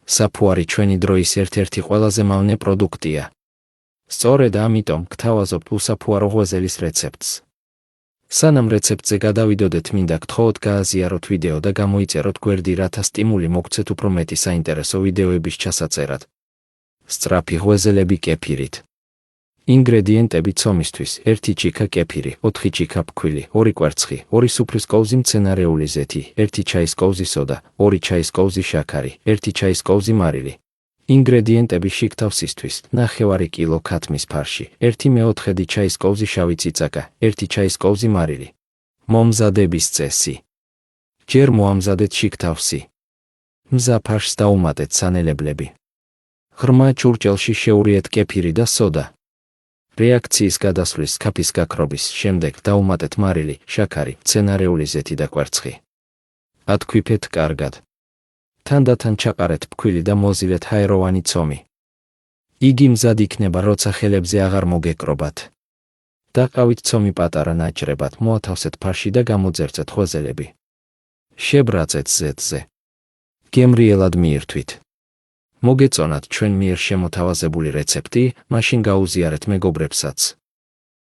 საფუარი ჩვენი დროის ერთ-ერთი ყველაზე მავნე პროდუქტია. სწორედ ამიტომ გთავაზობთ უსაფუარო ღვეზელის რეცეპტს. სანამ რეცეპტზე გადავიდოდეთ, მინდა გთხოვოთ გააზიაროთ ვიდეო და გამოიწეროთ გვერდი, რათა სტიმული მოგცეთ უფრო მეტი საინტერესო ვიდეოების ჩასაწერად. სწრაფი ღვეზელები კეფირით. ინგრედიენტები ცომისთვის: 1 ჩიქა კეფირი, 4 ჩიქა ფქვილი, 2 კვერცხი, 2 სუფრის კოვზი მცენარეული ზეთი, 1 ჩაის კოვზი სოდა, 2 ჩაის კოვზი შაქარი, 1 ჩაის კოვზი მარილი. ინგრედიენტები შიგთავსისთვის: 9 კილო ქათმის ფარში, 1/4 ჩაის კოვზი შავი წიწაკა, 1 ჩაის კოვზი მარილი. მომზადების წესი: ჯერ მოამზადეთ შიგთავსი. მზა ფარშს დაუმატეთ სანელებლები. ღრმა ჭურჭელში შეურიეთ კეფირი და სოდა. რეაქციის გადასვლის სქაფის გაქრობის შემდეგ დაუმატეთ მარილი, შაქარი, მცენარეული ზეთი და კვერცხი. ათქვიფეთ კარგად. თანდათან ჩაყარეთ ფქვილი და მოზილეთ ჰაეროვანი ცომი. იგი მზად იქნება, როცა ხელებზე აღარ მოგეკრობათ. დაყავით ცომი პატარა ნაჭრებად, მოათავსეთ ფარში და გამოძერწეთ ღვეზელები. შებრაწეთ ზეთზე. გემრიელად მიირთვით. მოგეწონათ ჩვენ მიერ შემოთავაზებული რეცეპტი, მაშინ გაუზიარეთ მეგობრებსაც.